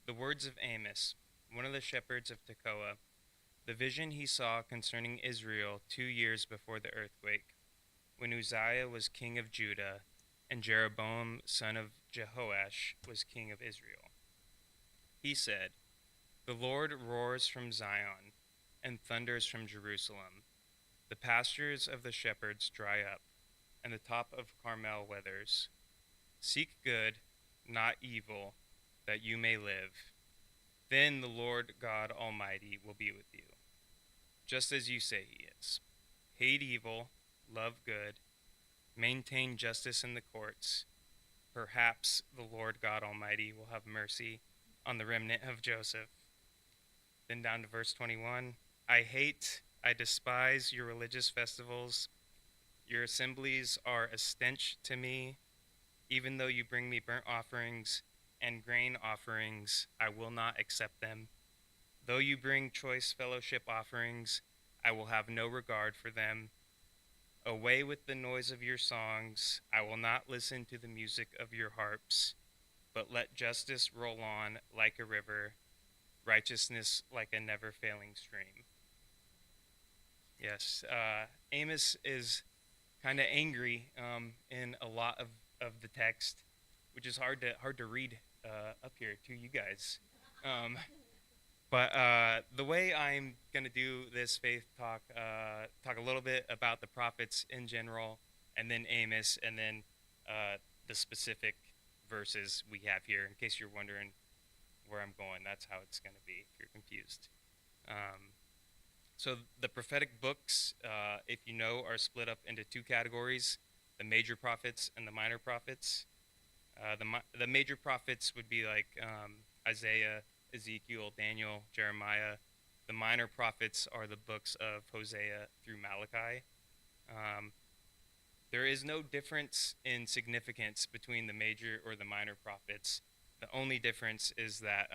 The words of Amos, one of the shepherds of Tekoa, the vision he saw concerning Israel 2 years before the earthquake, when Uzziah was king of Judah and Jeroboam son of Jehoash was king of Israel. He said, "The Lord roars from Zion and thunders from Jerusalem. The pastures of the shepherds dry up, and the top of Carmel withers. Seek good, not evil, that you may live. Then the Lord God Almighty will be with you, just as you say he is. Hate evil, love good, maintain justice in the courts. Perhaps the Lord God Almighty will have mercy on the remnant of Joseph." Then down to verse 21. I despise your religious festivals. Your assemblies are a stench to me. Even though you bring me burnt offerings and grain offerings, I will not accept them. Though you bring choice fellowship offerings, I will have no regard for them. Away with the noise of your songs. I will not listen to the music of your harps, but let justice roll on like a river, righteousness like a never failing stream. Yes, Amos is kind of angry in a lot of the text, which is hard to read up here to you guys. Um, but the way I'm gonna do this faith talk, talk a little bit about the prophets in general, and then Amos, and then the specific verses we have here. In case you're wondering where I'm going, that's how it's gonna be. If you're confused. Um, so the prophetic books, if you know, are split up into two categories: the major prophets and the minor prophets. The major prophets would be like Isaiah, Ezekiel, Daniel, Jeremiah. The minor prophets are the books of Hosea through Malachi. Um, there is no difference in significance between the major or the minor prophets. The only difference is that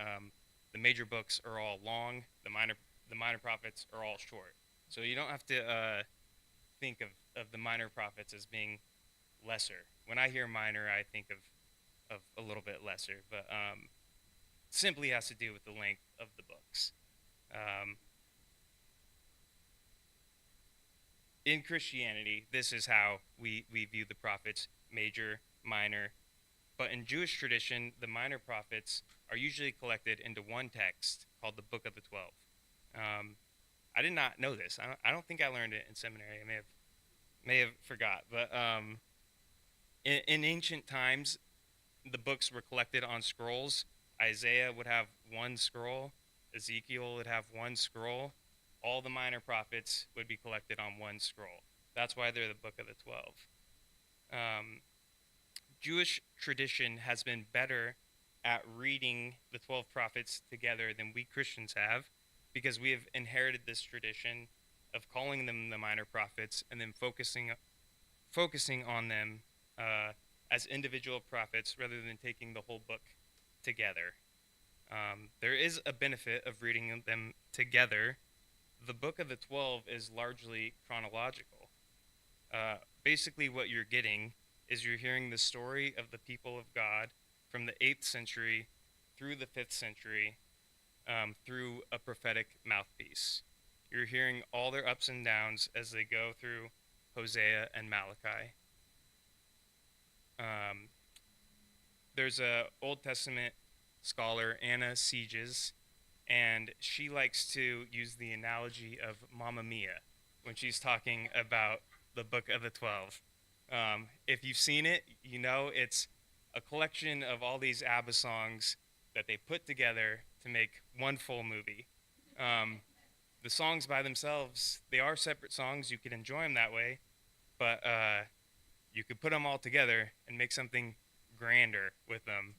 the major books are all long. The minor prophets are all short. So you don't have to think of the minor prophets as being lesser. When I hear minor, I think of a little bit lesser, but simply has to do with the length of the books. Um, in Christianity, this is how we view the prophets: major, minor. But in Jewish tradition, the minor prophets are usually collected into one text called the Book of the 12. Um, I did not know this. I don't think I learned it in seminary. I may have forgot. But in ancient times, the books were collected on scrolls. Isaiah would have one scroll. Ezekiel would have one scroll. All the minor prophets would be collected on one scroll. That's why they're the Book of the 12. Um, Jewish tradition has been better at reading the 12 prophets together than we Christians have, because we have inherited this tradition of calling them the minor prophets and then focusing on them as individual prophets rather than taking the whole book together. There is a benefit of reading them together. The Book of the 12 is largely chronological. Basically, what you're getting is you're hearing the story of the people of God from the 8th century through the 5th century through a prophetic mouthpiece. You're hearing all their ups and downs as they go through Hosea and Malachi. Um, there's a Old Testament scholar, Anna Sieges, and she likes to use the analogy of Mamma Mia when she's talking about the Book of the 12. If you've seen it, you know it's a collection of all these ABBA songs that they put together to make one full movie. Um, the songs by themselves, they are separate songs. You could enjoy them that way, but you could put them all together and make something grander with them.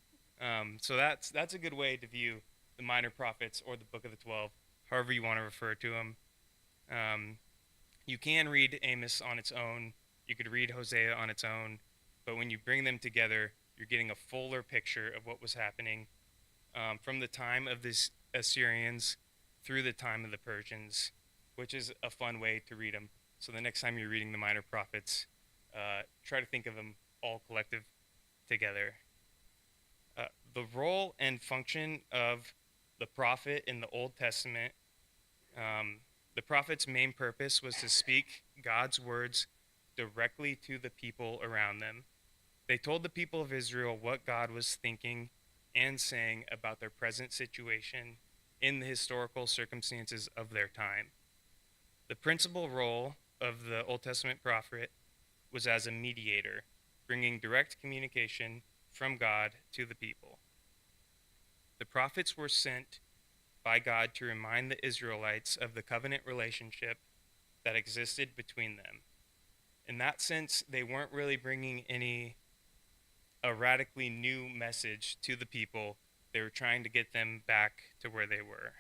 So that's a good way to view the minor prophets or the Book of the 12, however you want to refer to them. Um, you can read Amos on its own. You could read Hosea on its own, but when you bring them together, you're getting a fuller picture of what was happening from the time of the Assyrians through the time of the Persians, which is a fun way to read them. So the next time you're reading the minor prophets, try to think of them all collective together. The role and function of the prophet in the Old Testament, the prophet's main purpose was to speak God's words directly to the people around them. They told the people of Israel what God was thinking and saying about their present situation in the historical circumstances of their time. The principal role of the Old Testament prophet was as a mediator, bringing direct communication from God to the people. The prophets were sent by God to remind the Israelites of the covenant relationship that existed between them. In that sense, they weren't really bringing a radically new message to the people. They were trying to get them back to where they were.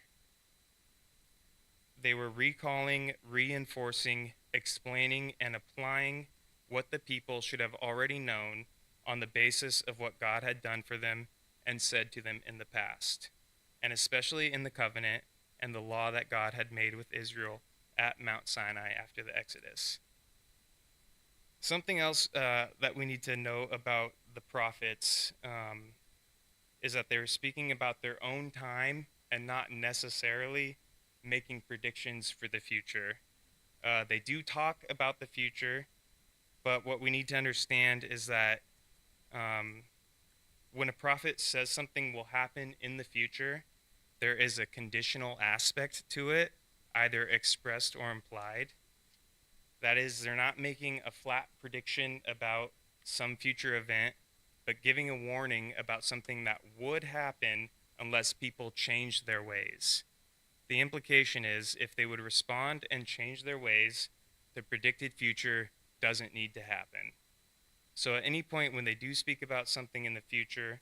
They were recalling, reinforcing, explaining, and applying what the people should have already known on the basis of what God had done for them and said to them in the past, and especially in the covenant and the law that God had made with Israel at Mount Sinai after the Exodus. Something else that we need to know about the prophets is that they were speaking about their own time and not necessarily making predictions for the future. They do talk about the future, but what we need to understand is that when a prophet says something will happen in the future, there is a conditional aspect to it, either expressed or implied. That is, they're not making a flat prediction about some future event, but giving a warning about something that would happen unless people change their ways. The implication is if they would respond and change their ways, the predicted future doesn't need to happen. So at any point when they do speak about something in the future,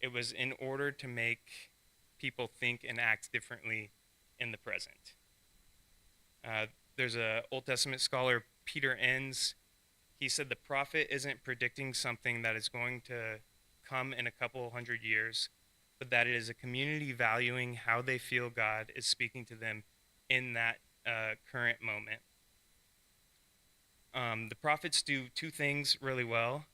it was in order to make people think and act differently in the present. There's an Old Testament scholar, Peter Enns. He said the prophet isn't predicting something that is going to come in a couple hundred years, but that it is a community valuing how they feel God is speaking to them in that current moment. The prophets do two things really well.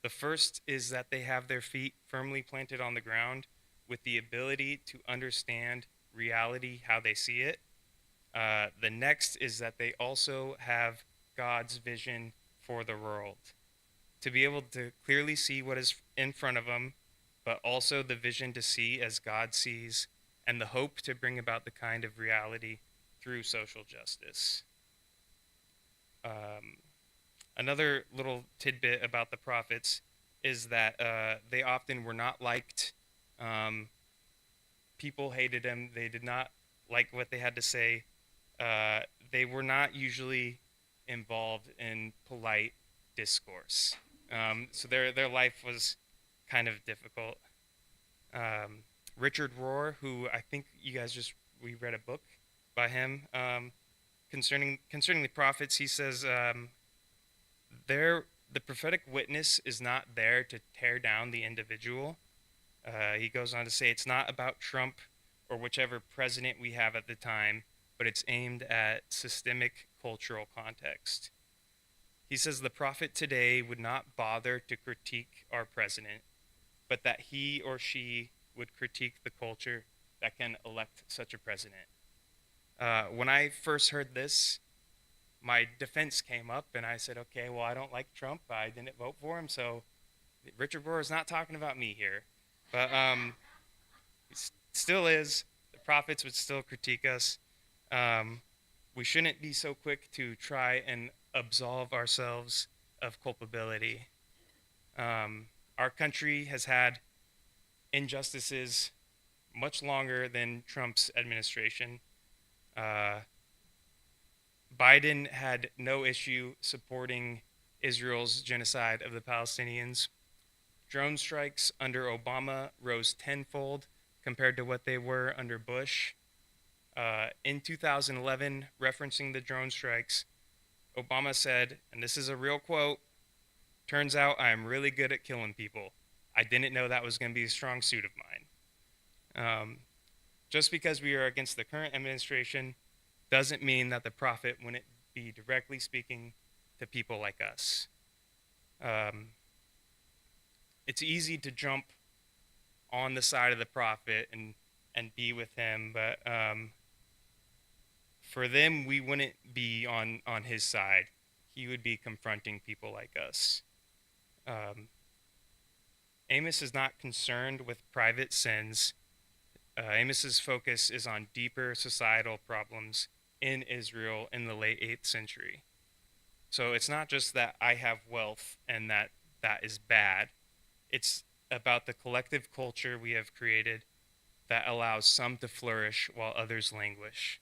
The first is that they have their feet firmly planted on the ground with the ability to understand reality how they see it. The next is that they also have God's vision for the world, to be able to clearly see what is in front of them, but also the vision to see as God sees, and the hope to bring about the kind of reality through social justice. Another little tidbit about the prophets is that they often were not liked. People hated them. They did not like what they had to say. They were not usually involved in polite discourse. So their life was kind of difficult. Richard Rohr, who I think you guys we read a book by him concerning the prophets, he says the prophetic witness is not there to tear down the individual. He goes on to say it's not about Trump or whichever president we have at the time, but it's aimed at systemic cultural context. He says the prophet today would not bother to critique our president, but that he or she would critique the culture that can elect such a president. When I first heard this, my defense came up, and I said, okay, well, I don't like Trump. I didn't vote for him, so Richard Rohr is not talking about me here. But it still is. The prophets would still critique us. We shouldn't be so quick to try and absolve ourselves of culpability. Our country has had injustices much longer than Trump's administration. Biden had no issue supporting Israel's genocide of the Palestinians. Drone strikes under Obama rose tenfold compared to what they were under Bush. In 2011, referencing the drone strikes, Obama said, and this is a real quote, "Turns out I'm really good at killing people. I didn't know that was going to be a strong suit of mine." Just because we are against the current administration doesn't mean that the prophet wouldn't be directly speaking to people like us. It's easy to jump on the side of the prophet and be with him, but for them, we wouldn't be on his side. He would be confronting people like us. Um, Amos is not concerned with private sins. Amos's focus is on deeper societal problems in Israel in the late 8th century. So it's not just that I have wealth and that is bad. It's about the collective culture we have created that allows some to flourish while others languish.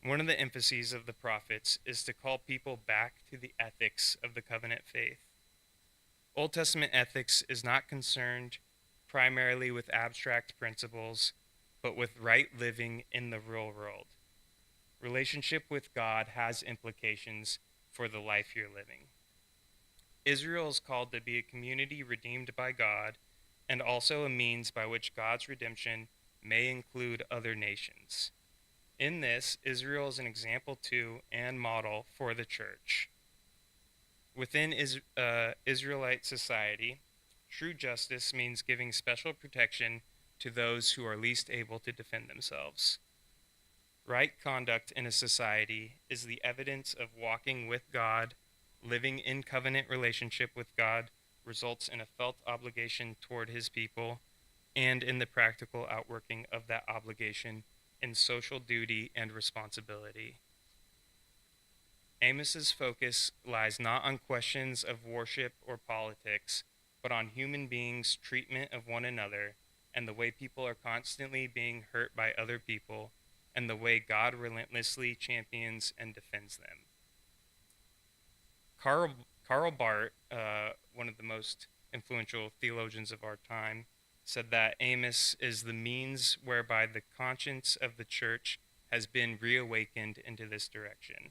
One of the emphases of the prophets is to call people back to the ethics of the covenant faith. Old Testament ethics is not concerned primarily with abstract principles, but with right living in the real world. Relationship with God has implications for the life you're living. Israel is called to be a community redeemed by God and also a means by which God's redemption may include other nations. In this, Israel is an example to and model for the church. Within Israelite society, true justice means giving special protection to those who are least able to defend themselves. Right conduct in a society is the evidence of walking with God, living in covenant relationship with God results in a felt obligation toward his people, and in the practical outworking of that obligation in social duty and responsibility. Amos's focus lies not on questions of worship or politics, but on human beings' treatment of one another and the way people are constantly being hurt by other people and the way God relentlessly champions and defends them. Karl Barth, one of the most influential theologians of our time, said that Amos is the means whereby the conscience of the church has been reawakened into this direction.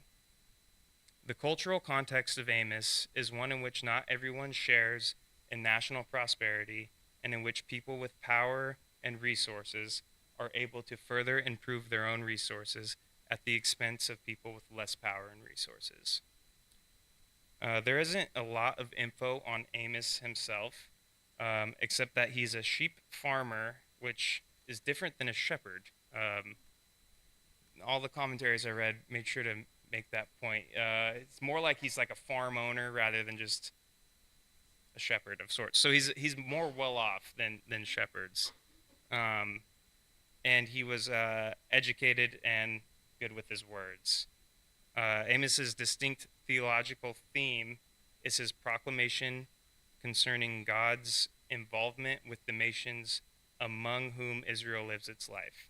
The cultural context of Amos is one in which not everyone shares in national prosperity and in which people with power and resources are able to further improve their own resources at the expense of people with less power and resources. There isn't a lot of info on Amos himself, except that he's a sheep farmer, which is different than a shepherd. All the commentaries I read made sure to make that point. It's more like he's like a farm owner rather than just a shepherd of sorts. So he's more well off than shepherds, and he was educated and good with his words. Amos's distinct theological theme is his proclamation concerning God's involvement with the nations among whom Israel lives its life.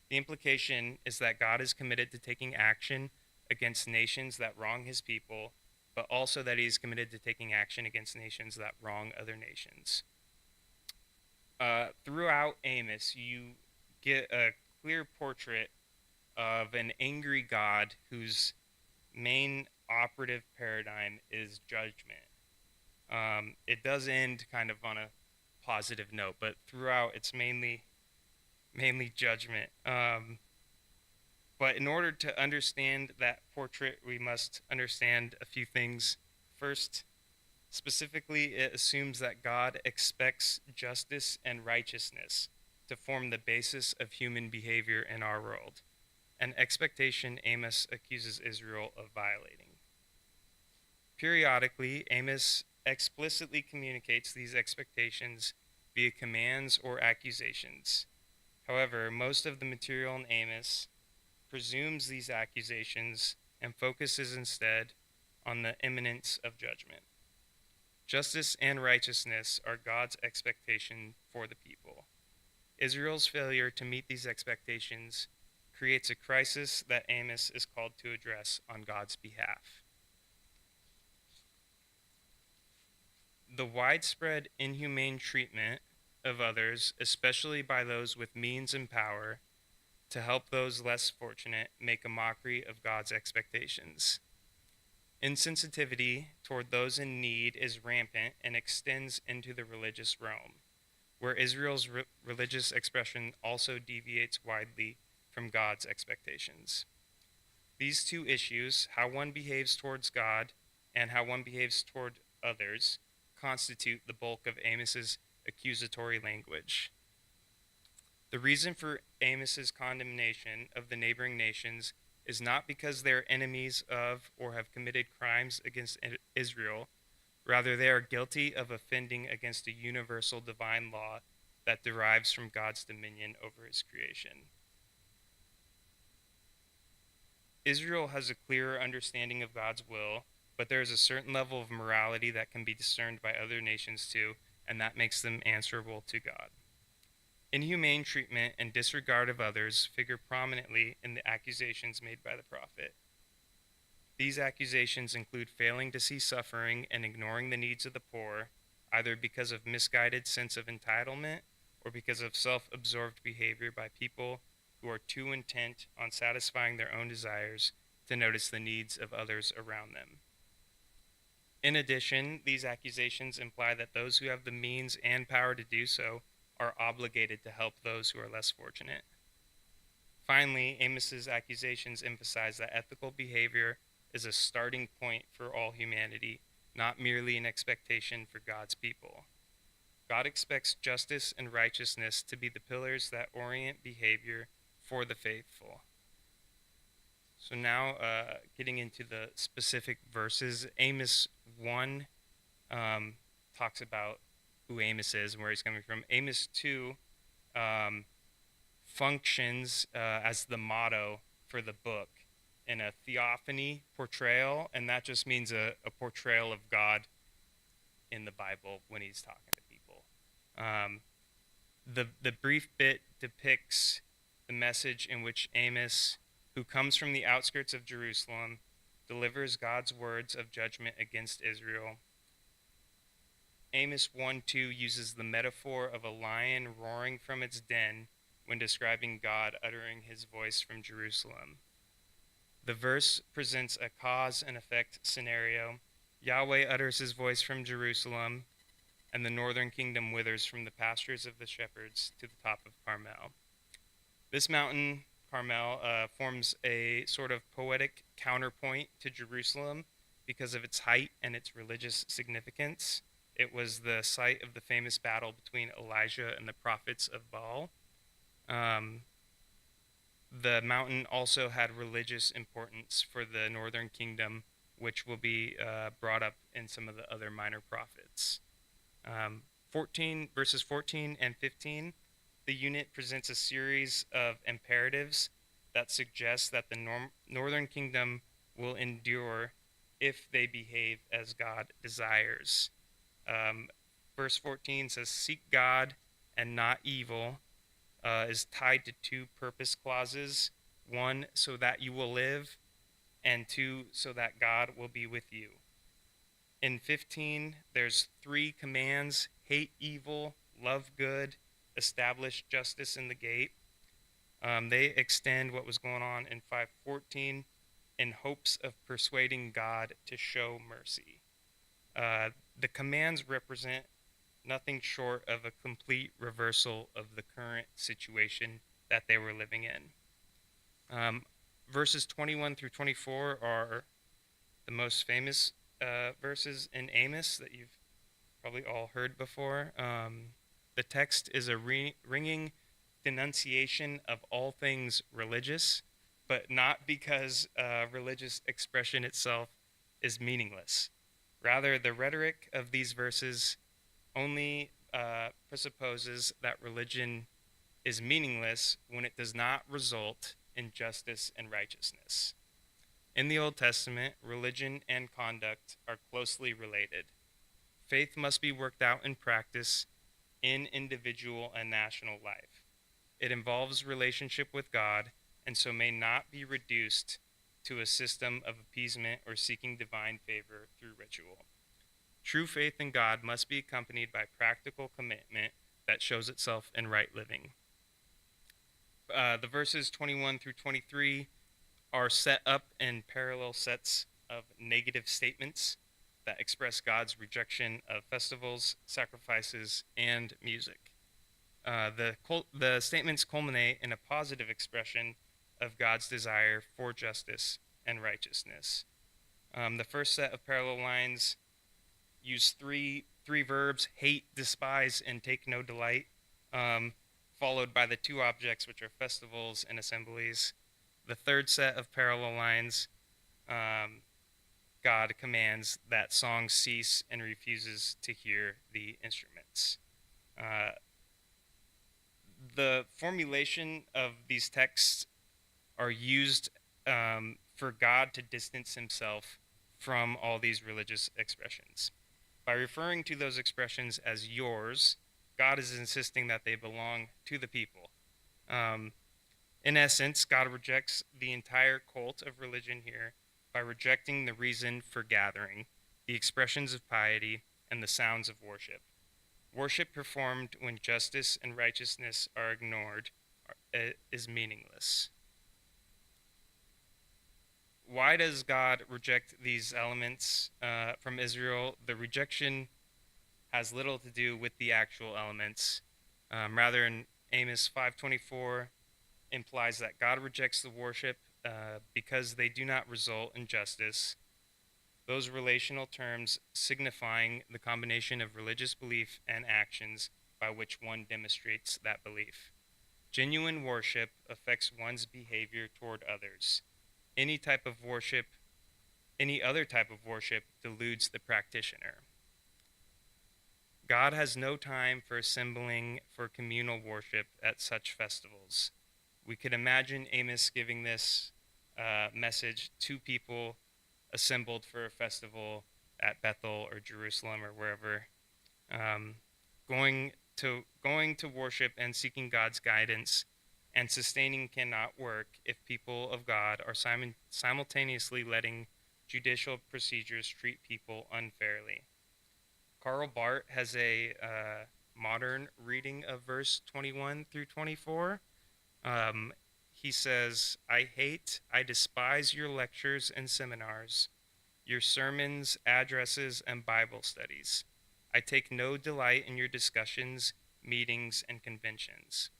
The implication is that God is committed to taking action against nations that wrong his people, but also that he is committed to taking action against nations that wrong other nations. Throughout Amos, you get a clear portrait of an angry God whose main operative paradigm is judgment. It does end kind of on a positive note, but throughout it's mainly judgment. But in order to understand that portrait, we must understand a few things. First, specifically, it assumes that God expects justice and righteousness to form the basis of human behavior in our world, an expectation Amos accuses Israel of violating. Periodically, Amos explicitly communicates these expectations via commands or accusations. However, most of the material in Amos presumes these accusations and focuses instead on the imminence of judgment. Justice and righteousness are God's expectation for the people. Israel's failure to meet these expectations creates a crisis that Amos is called to address on God's behalf. The widespread inhumane treatment of others, especially by those with means and power, to help those less fortunate, make a mockery of God's expectations. Insensitivity toward those in need is rampant and extends into the religious realm, where Israel's religious expression also deviates widely from God's expectations. These two issues, how one behaves towards God and how one behaves toward others, constitute the bulk of Amos's accusatory language. The reason for Amos's condemnation of the neighboring nations is not because they are enemies of or have committed crimes against Israel. Rather, they are guilty of offending against a universal divine law that derives from God's dominion over his creation. Israel has a clearer understanding of God's will, but there is a certain level of morality that can be discerned by other nations too, and that makes them answerable to God. Inhumane treatment and disregard of others figure prominently in the accusations made by the prophet. These accusations include failing to see suffering and ignoring the needs of the poor, either because of misguided sense of entitlement or because of self-absorbed behavior by people who are too intent on satisfying their own desires to notice the needs of others around them. In addition, these accusations imply that those who have the means and power to do so are obligated to help those who are less fortunate. Finally, Amos's accusations emphasize that ethical behavior is a starting point for all humanity, not merely an expectation for God's people. God expects justice and righteousness to be the pillars that orient behavior for the faithful. So now, getting into the specific verses, Amos 1 talks about who Amos is and where he's coming from. Amos 2 functions as the motto for the book in a theophany portrayal, and that just means a portrayal of God in the Bible when he's talking to people. The brief bit depicts the message in which Amos, who comes from the outskirts of Jerusalem, delivers God's words of judgment against Israel. Amos 1:2 uses the metaphor of a lion roaring from its den when describing God uttering his voice from Jerusalem. The verse presents a cause and effect scenario. Yahweh utters his voice from Jerusalem, and the northern kingdom withers from the pastures of the shepherds to the top of Carmel. This mountain, Carmel, forms a sort of poetic counterpoint to Jerusalem because of its height and its religious significance. It was the site of the famous battle between Elijah and the prophets of Baal. The mountain also had religious importance for the northern kingdom, which will be brought up in some of the other minor prophets. Verses 14 and 15, the unit presents a series of imperatives that suggest that the northern kingdom will endure if they behave as God desires. Verse 14 says, "Seek God and not evil," is tied to two purpose clauses. One, so that you will live, and two, so that God will be with you. In 15, there's three commands: hate evil, love good, establish justice in the gate. They extend what was going on in 5:14 in hopes of persuading God to show mercy. The commands represent nothing short of a complete reversal of the current situation that they were living in. Verses 21 through 24 are the most famous verses in Amos that you've probably all heard before. The text is a ringing denunciation of all things religious, but not because religious expression itself is meaningless. Rather, the rhetoric of these verses only presupposes that religion is meaningless when it does not result in justice and righteousness. In the Old Testament, religion and conduct are closely related. Faith must be worked out in practice in individual and national life. It involves relationship with God, and so may not be reduced to a system of appeasement or seeking divine favor through ritual. True faith in God must be accompanied by practical commitment that shows itself in right living. The verses 21 through 23 are set up in parallel sets of negative statements that express God's rejection of festivals, sacrifices, and music. The statements culminate in a positive expression of God's desire for justice and righteousness. The first set of parallel lines use three three verbs: hate, despise, and take no delight, um, followed by the two objects, which are festivals and assemblies. The third set of parallel lines, um, God commands that songs cease and refuses to hear the instruments. Uh, the formulation of these texts are used for God to distance himself from all these religious expressions. By referring to those expressions as yours, God is insisting that they belong to the people. Um, in essence, God rejects the entire cult of religion here by rejecting the reason for gathering, the expressions of piety, and the sounds of worship. Worship performed when justice and righteousness are ignored is meaningless. Why does God reject these elements from Israel? The rejection has little to do with the actual elements. Rather, in Amos 5:24 implies that God rejects the worship because they do not result in justice. Those relational terms signifying the combination of religious belief and actions by which one demonstrates that belief. Genuine worship affects one's behavior toward others. Any type of worship, any other type of worship deludes the practitioner. God has no time for assembling for communal worship at such festivals. We could imagine Amos giving this message to people assembled for a festival at Bethel or Jerusalem or wherever, um, going to worship and seeking God's guidance and sustaining cannot work if people of God are simultaneously letting judicial procedures treat people unfairly. Karl Barth has a modern reading of verse 21 through 24. Um, he says, I despise your lectures and seminars, your sermons, addresses, and Bible studies. I take no delight in your discussions, meetings, and conventions.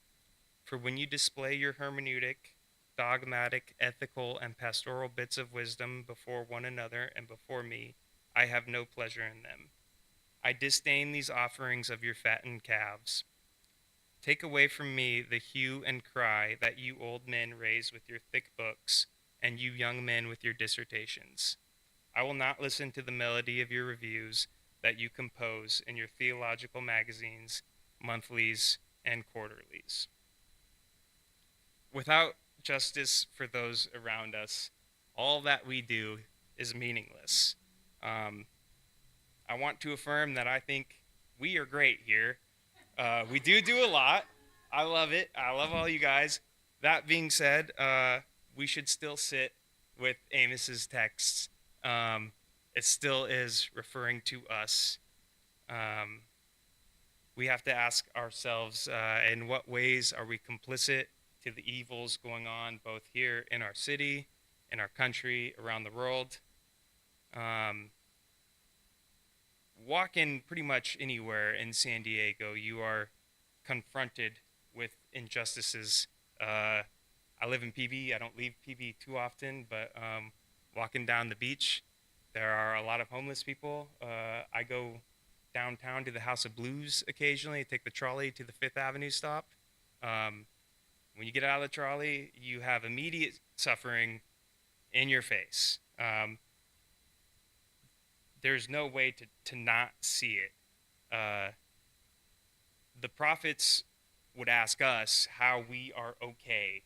For when you display your hermeneutic, dogmatic, ethical, and pastoral bits of wisdom before one another and before me, I have no pleasure in them. I disdain these offerings of your fattened calves. Take away from me the hue and cry that you old men raise with your thick books, and you young men with your dissertations. I will not listen to the melody of your reviews that you compose in your theological magazines, monthlies, and quarterlies. Without justice for those around us, all that we do is meaningless. I want to affirm that I think we are great here. We do a lot. I love it. I love all you guys. That being said, we should still sit with Amos's texts. It still is referring to us. We have to ask ourselves, in what ways are we complicit to the evils going on both here in our city, in our country, around the world? Walk in pretty much anywhere in San Diego, you are confronted with injustices. I live in PB. I don't leave PB too often, but walking down the beach, there are a lot of homeless people. I go downtown to the House of Blues occasionally, take the trolley to the Fifth Avenue stop. When you get out of the trolley, you have immediate suffering in your face. There's no way to not see it. The prophets would ask us how we are okay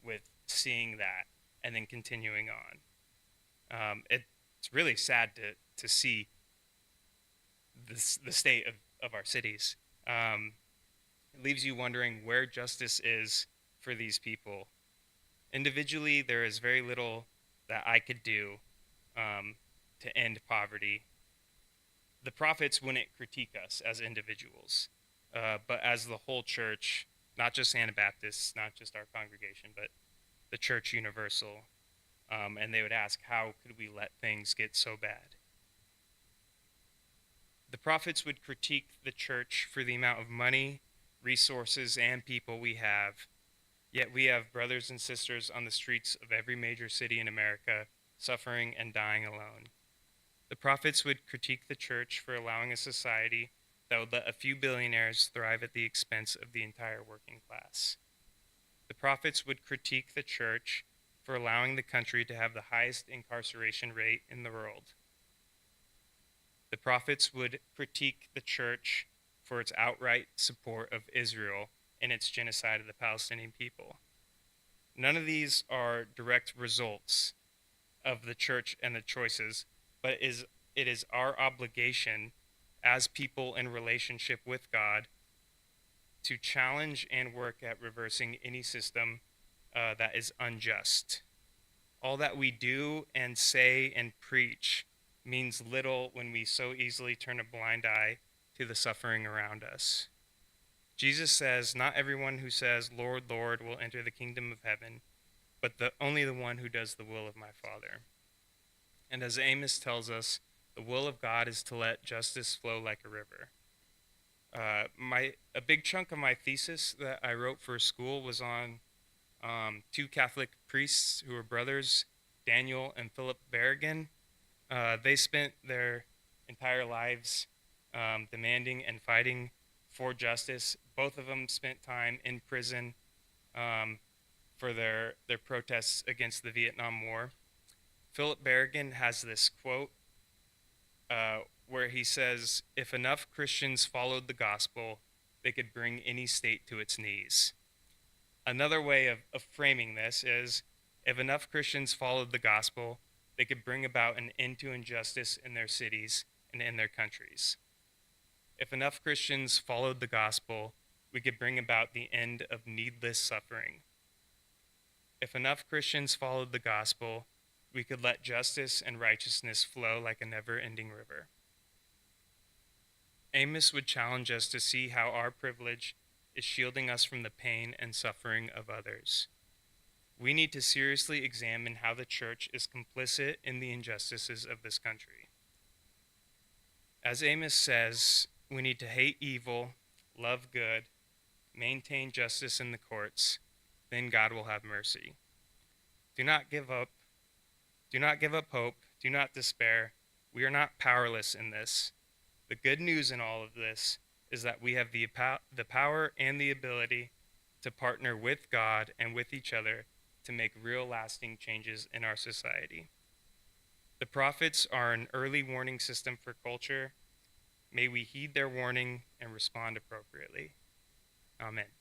with seeing that and then continuing on. It's really sad to see the state of our cities. It leaves you wondering where justice is for these people. Individually, there is very little that I could do to end poverty. The prophets wouldn't critique us as individuals, but as the whole church, not just Anabaptists, not just our congregation, but the church universal. And they would ask, how could we let things get so bad? The prophets would critique the church for the amount of money, resources, and people we have. Yet we have brothers and sisters on the streets of every major city in America suffering and dying alone. The prophets would critique the church for allowing a society that would let a few billionaires thrive at the expense of the entire working class. The prophets would critique the church for allowing the country to have the highest incarceration rate in the world. The prophets would critique the church for its outright support of Israel in its genocide of the Palestinian people. None of these are direct results of the church and the choices, but it is our obligation as people in relationship with God to challenge and work at reversing any system that is unjust. All that we do and say and preach means little when we so easily turn a blind eye to the suffering around us. Jesus says, "Not everyone who says, 'Lord, Lord,' will enter the kingdom of heaven, but only the one who does the will of my Father." And as Amos tells us, the will of God is to let justice flow like a river. A big chunk of my thesis that I wrote for school was on two Catholic priests who were brothers, Daniel and Philip Berrigan. They spent their entire lives demanding and fighting for justice. Both of them spent time in prison for their protests against the Vietnam War. Philip Berrigan has this quote where he says, "If enough Christians followed the gospel, they could bring any state to its knees." Another way of framing this is, if enough Christians followed the gospel, they could bring about an end to injustice in their cities and in their countries. If enough Christians followed the gospel, we could bring about the end of needless suffering. If enough Christians followed the gospel, we could let justice and righteousness flow like a never-ending river. Amos would challenge us to see how our privilege is shielding us from the pain and suffering of others. We need to seriously examine how the church is complicit in the injustices of this country. As Amos says, we need to hate evil, love good, maintain justice in the courts, then God will have mercy. Do not give up. Do not give up hope. Do not despair. We are not powerless in this. The good news in all of this is that we have the power and the ability to partner with God and with each other to make real lasting changes in our society. The prophets are an early warning system for culture. May we heed their warning and respond appropriately. Amen.